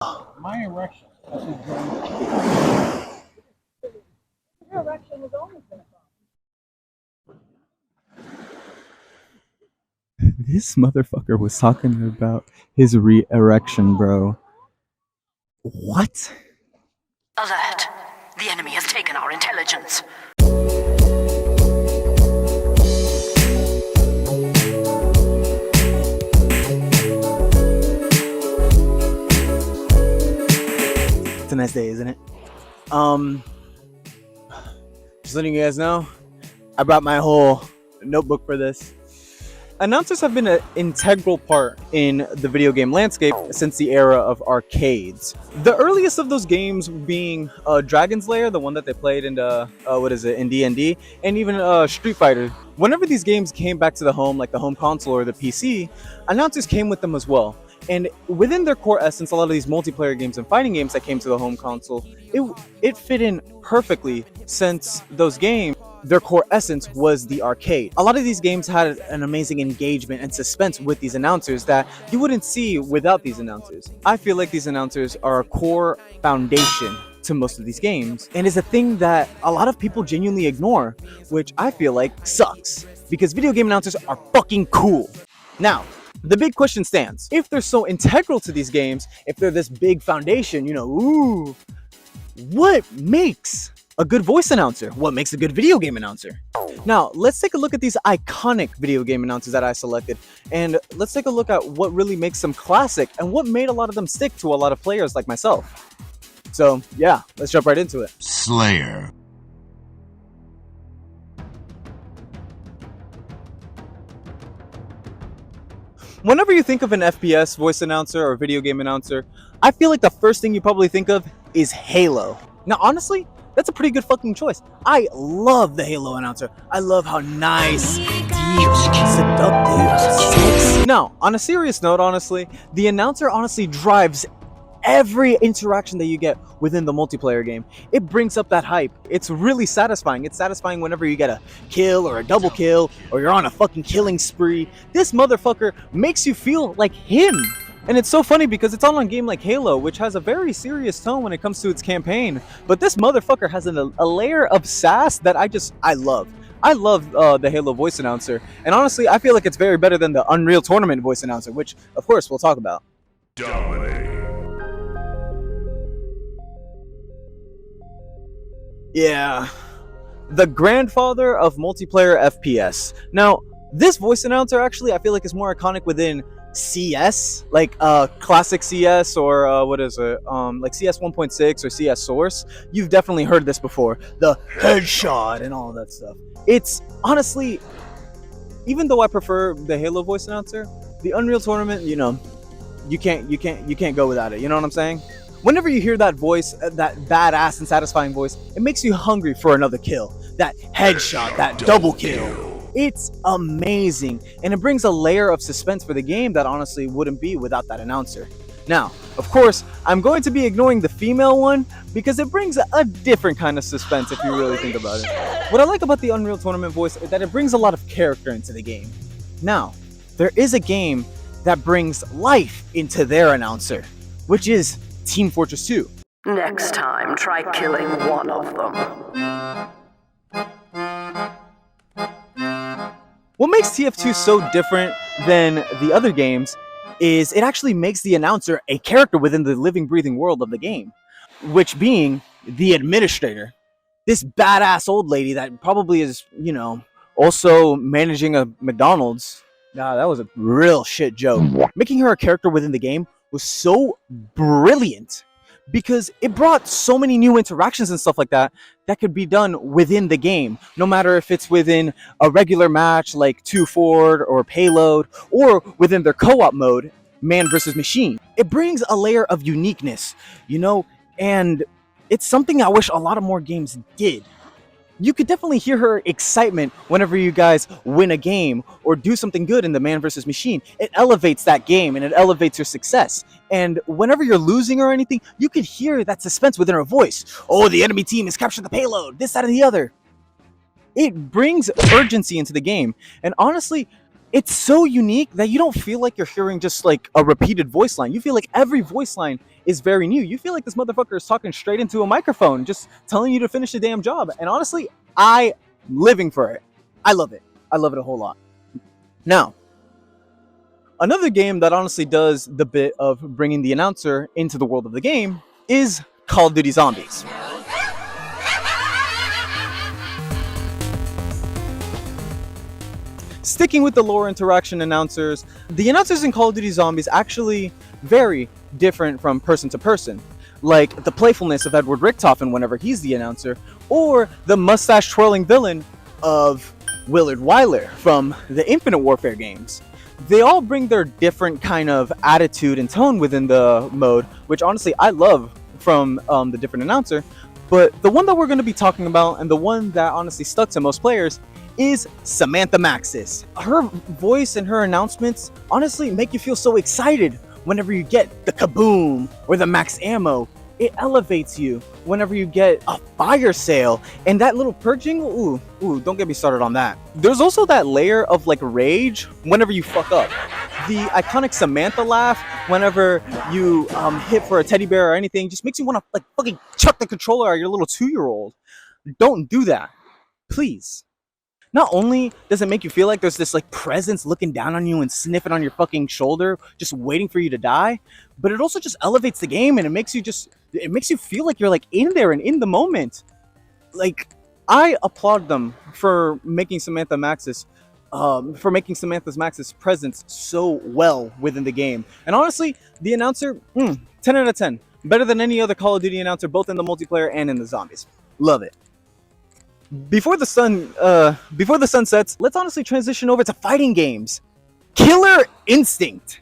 My erection. That's a dream. Your erection has always been a problem. This motherfucker was talking about his re-erection, bro. What? Alert! The enemy has taken our intelligence. It's a nice day, isn't it? Just letting you guys know, I brought my whole notebook for this. Announcers have been an integral part in the video game landscape since the era of arcades. The earliest of those games being Dragon's Lair, the one that they played in in D&D, and even Street Fighter. Whenever these games came back to the home, like the home console or the PC, announcers came with them as well. And within their core essence, a lot of these multiplayer games and fighting games that came to the home console, it fit in perfectly, since those games, their core essence was the arcade. A lot of these games had an amazing engagement and suspense with these announcers that you wouldn't see without these announcers. I feel like these announcers are a core foundation to most of these games, and is a thing that a lot of people genuinely ignore, which I feel like sucks, because video game announcers are fucking cool. Now, the big question stands. If they're so integral to these games, if they're this big foundation, what makes a good voice announcer? What makes a good video game announcer? Now, let's take a look at these iconic video game announcers that I selected, and let's take a look at what really makes them classic and what made a lot of them stick to a lot of players like myself. So, yeah, let's jump right into it. Slayer. Whenever you think of an FPS voice announcer or video game announcer, I feel like the first thing you probably think of is Halo. Now, honestly, that's a pretty good fucking choice. I love the Halo announcer. I love how nice, deep, seductive, sexy. Now, on a serious note, honestly, the announcer honestly drives every interaction that you get within the multiplayer game. It brings up that hype. It's really satisfying. It's satisfying whenever you get a kill or a double kill or you're on a fucking killing spree. This motherfucker makes you feel like him. And it's so funny because it's all on a game like Halo, which has a very serious tone when it comes to its campaign. But this motherfucker has a layer of sass that I love. I love the Halo voice announcer. And honestly, I feel like it's very better than the Unreal Tournament voice announcer, which, of course, we'll talk about. Dominate. Yeah, the grandfather of multiplayer FPS. Now, this voice announcer actually I feel like is more iconic within CS, like classic CS or like CS 1.6 or CS Source. You've definitely heard this before. The headshot and all of that stuff. It's honestly, even though I prefer the Halo voice announcer, the Unreal Tournament, you can't go without it. You know what I'm saying? Whenever you hear that voice, that badass and satisfying voice, it makes you hungry for another kill. That headshot, that double kill. It's amazing, and it brings a layer of suspense for the game that honestly wouldn't be without that announcer. Now, of course, I'm going to be ignoring the female one because it brings a different kind of suspense if you really think about it. What I like about the Unreal Tournament voice is that it brings a lot of character into the game. Now, there is a game that brings life into their announcer, which is Team Fortress 2. Next time, try killing one of them. What makes TF2 so different than the other games is it actually makes the announcer a character within the living, breathing world of the game, which being the administrator. This badass old lady that probably is, also managing a McDonald's. Nah, that was a real shit joke. Making her a character within the game was so brilliant because it brought so many new interactions and stuff like that could be done within the game, no matter if it's within a regular match like 2 Forward or Payload, or within their co-op mode, man versus machine. It brings a layer of uniqueness, and it's something I wish a lot of more games did. You could definitely hear her excitement whenever you guys win a game or do something good in the man versus machine. It elevates that game and it elevates your success. And whenever you're losing or anything, you could hear that suspense within her voice. Oh, the enemy team has captured the payload, this, that, and the other. It brings urgency into the game. And honestly, it's so unique that you don't feel like you're hearing just like a repeated voice line. You feel like every voice line is very new. You feel like this motherfucker is talking straight into a microphone, just telling you to finish the damn job. And honestly, I'm living for it. I love it. I love it a whole lot. Now, another game that honestly does the bit of bringing the announcer into the world of the game is Call of Duty Zombies. Sticking with the lore interaction announcers, the announcers in Call of Duty Zombies actually vary different from person to person. Like the playfulness of Edward Richtofen whenever he's the announcer, or the mustache twirling villain of Willard Wyler from the Infinite Warfare games. They all bring their different kind of attitude and tone within the mode, which honestly I love from the different announcer. But the one that we're going to be talking about, and the one that honestly stuck to most players, is Samantha Maxis. Her voice and her announcements honestly make you feel so excited whenever you get the kaboom or the max ammo. It elevates you whenever you get a fire sale, and that little purging, ooh, don't get me started on that. There's also that layer of like rage whenever you fuck up. The iconic Samantha laugh whenever you hit for a teddy bear or anything just makes you want to like fucking chuck the controller at your little 2-year-old. Don't do that, please. Not only does it make you feel like there's this like presence looking down on you and sniffing on your fucking shoulder, just waiting for you to die, but it also just elevates the game, and it makes you feel like you're like in there and in the moment. Like, I applaud them for making Samantha Maxis Maxis presence so well within the game. And honestly, the announcer, 10 out of 10. Better than any other Call of Duty announcer, both in the multiplayer and in the zombies. Love it. Before the sun sets, let's honestly transition over to fighting games. Killer Instinct.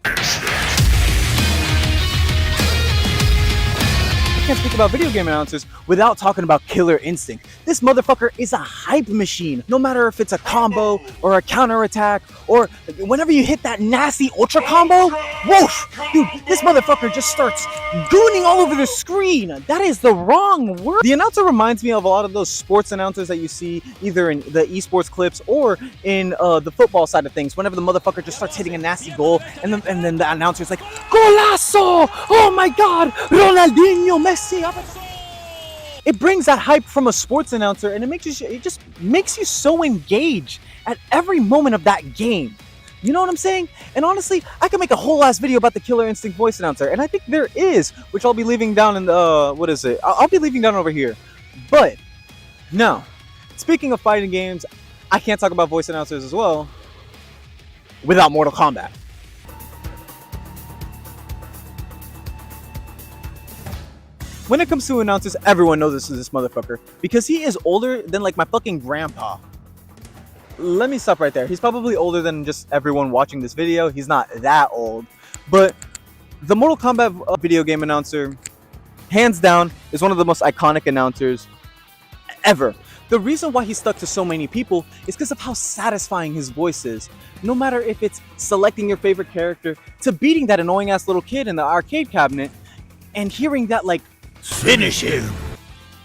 I can't speak about video game announcers without talking about Killer Instinct. This motherfucker is a hype machine. No matter if it's a combo or a counterattack, or whenever you hit that nasty ultra combo, woof, dude, this motherfucker just starts gooning all over the screen. That is the wrong word. The announcer reminds me of a lot of those sports announcers that you see either in the esports clips or in the football side of things. Whenever the motherfucker just starts hitting a nasty goal, and then the announcer's like, "Golazo! Oh my God, Ronaldinho, Messi!" It brings that hype from a sports announcer, and it just makes you so engaged at every moment of that game. You know what I'm saying? And honestly, I could make a whole ass video about the Killer Instinct voice announcer, and I think there is, which I'll be leaving down in the what is it? I'll be leaving down over here. But no, speaking of fighting games, I can't talk about voice announcers as well without Mortal Kombat. When it comes to announcers, everyone knows this motherfucker because he is older than like my fucking grandpa. Let me stop right there. He's probably older than just everyone watching this video. He's not that old. But the Mortal Kombat video game announcer, hands down, is one of the most iconic announcers ever. The reason why he stuck to so many people is because of how satisfying his voice is. No matter if it's selecting your favorite character to beating that annoying ass little kid in the arcade cabinet and hearing that like, "Finish him."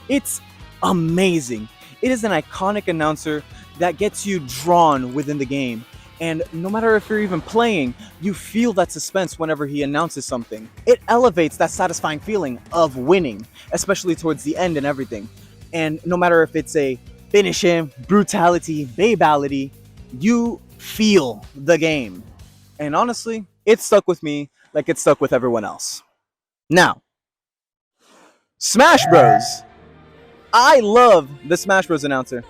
It's amazing. It is an iconic announcer that gets you drawn within the game. And no matter if you're even playing, you feel that suspense whenever he announces something. It elevates that satisfying feeling of winning, especially towards the end and everything. And no matter if it's a finish him, brutality, babality, you feel the game. And honestly, it stuck with me like it stuck with everyone else. Now, Smash Bros. I love the Smash Bros. Announcer.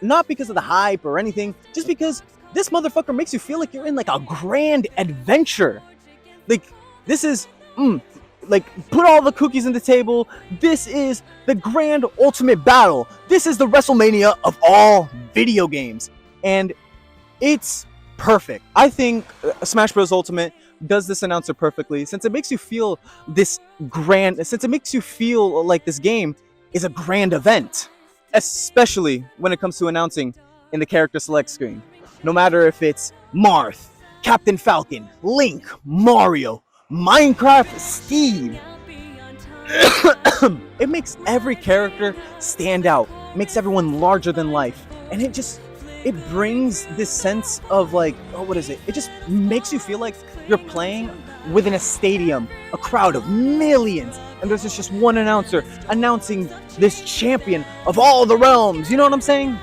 Not because of the hype or anything, just because this motherfucker makes you feel like you're in like a grand adventure. Like, this is, like, put all the cookies on the table. This is the grand ultimate battle. This is the WrestleMania of all video games. And it's perfect. I think Smash Bros. Ultimate does this announcer perfectly, since it makes you feel like this game is a grand event, especially when it comes to announcing in the character select screen. No matter if it's Marth, Captain Falcon, Link, Mario, Minecraft, Steve. It makes every character stand out, makes everyone larger than life, and it just it brings this sense of like, oh, what is it? It just makes you feel like you're playing within a stadium, a crowd of millions, and there's just one announcer announcing this champion of all the realms. You know what I'm saying?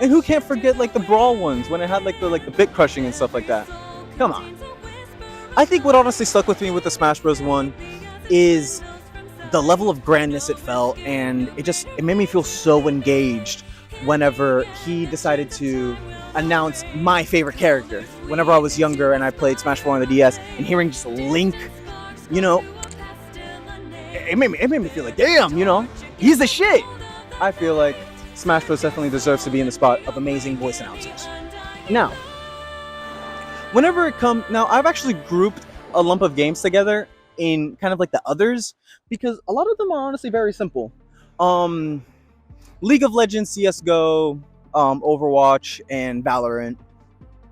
And who can't forget like the brawl ones when it had like the bit crushing and stuff like that? Come on. I think what honestly stuck with me with the Smash Bros. One is the level of grandness it felt, and it made me feel so engaged whenever he decided to announce my favorite character. Whenever I was younger and I played Smash 4 on the DS, and hearing just Link, you know, it made me feel like, damn, you know, he's the shit. I feel like Smash Bros. Definitely deserves to be in the spot of amazing voice announcers. Now, whenever it comes, now I've actually grouped a lump of games together in kind of like the others, because a lot of them are honestly very simple. League of Legends, CSGO, Overwatch, and Valorant,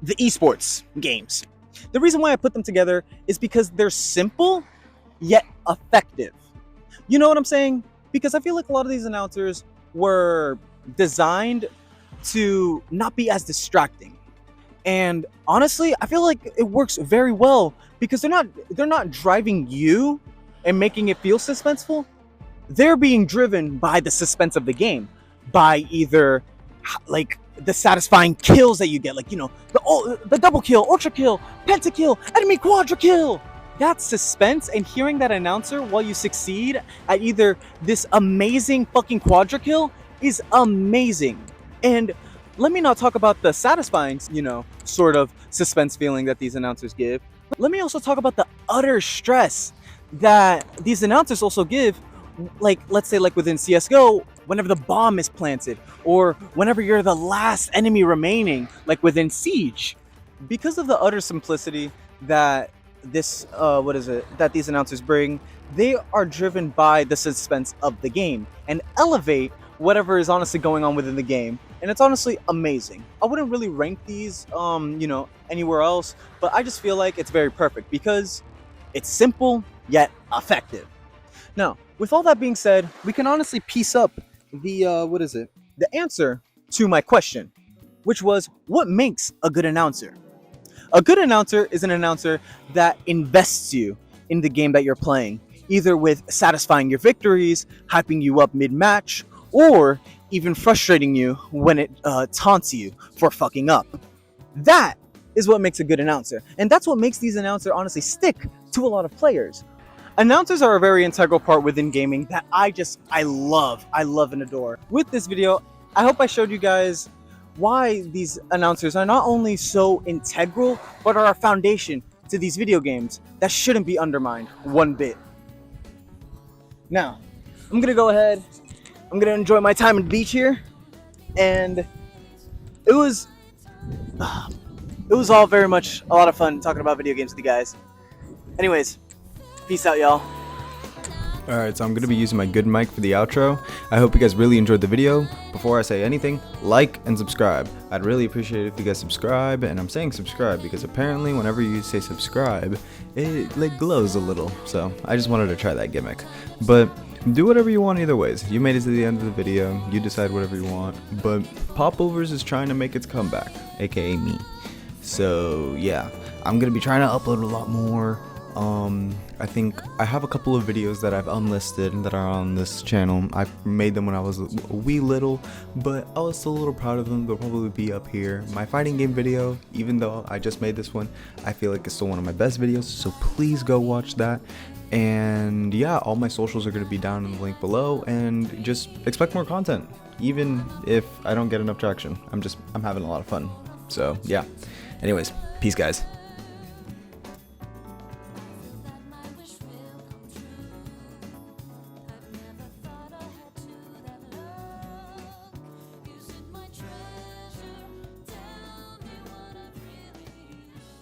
the esports games. The reason why I put them together is because they're simple, yet effective. You know what I'm saying? Because I feel like a lot of these announcers were designed to not be as distracting. And honestly, I feel like it works very well because they're not driving you and making it feel suspenseful. They're being driven by the suspense of the game, by either like the satisfying kills that you get, like, you know, the double kill, ultra kill, pentakill, enemy quadra kill. That suspense, and hearing that announcer while you succeed at either this amazing fucking quadra kill is amazing. And let me not talk about the satisfying, you know, sort of suspense feeling that these announcers give. Let me also talk about the utter stress that these announcers also give, like, let's say, like within CSGO, whenever the bomb is planted, or whenever you're the last enemy remaining, like within Siege. Because of the utter simplicity that that these announcers bring, they are driven by the suspense of the game and elevate whatever is honestly going on within the game. And it's honestly amazing. I wouldn't really rank these, you know, anywhere else, but I just feel like it's very perfect because it's simple yet effective. Now, with all that being said, we can honestly piece up the the answer to my question, which was, what makes a good announcer? A good announcer is an announcer that invests you in the game that you're playing, either with satisfying your victories, hyping you up mid-match, or even frustrating you when it taunts you for fucking up. That is what makes a good announcer, and that's what makes these announcers honestly stick to a lot of players. Announcers are a very integral part within gaming that I love and adore. With this video, I hope I showed you guys why these announcers are not only so integral, but are a foundation to these video games that shouldn't be undermined one bit. Now, I'm gonna go ahead, I'm gonna enjoy my time at the beach here, and it was all very much a lot of fun talking about video games with you guys. Anyways, peace out, y'all. Alright, so I'm going to be using my good mic for the outro. I hope you guys really enjoyed the video. Before I say anything, like and subscribe. I'd really appreciate it if you guys subscribe, and I'm saying subscribe because apparently whenever you say subscribe, it like glows a little. So I just wanted to try that gimmick. But do whatever you want either ways. You made it to the end of the video, you decide whatever you want. But Popovers is trying to make its comeback, aka me. So yeah, I'm going to be trying to upload a lot more. I think I have a couple of videos that I've unlisted that are on this channel. I made them when I was a wee little, but I was still a little proud of them. They'll probably be up here. My fighting game video, even though I just made this one, I feel like it's still one of my best videos, so please go watch that. And yeah, all my socials are going to be down in the link below, and just expect more content, even if I don't get enough traction. I'm having a lot of fun. So yeah, anyways, peace guys.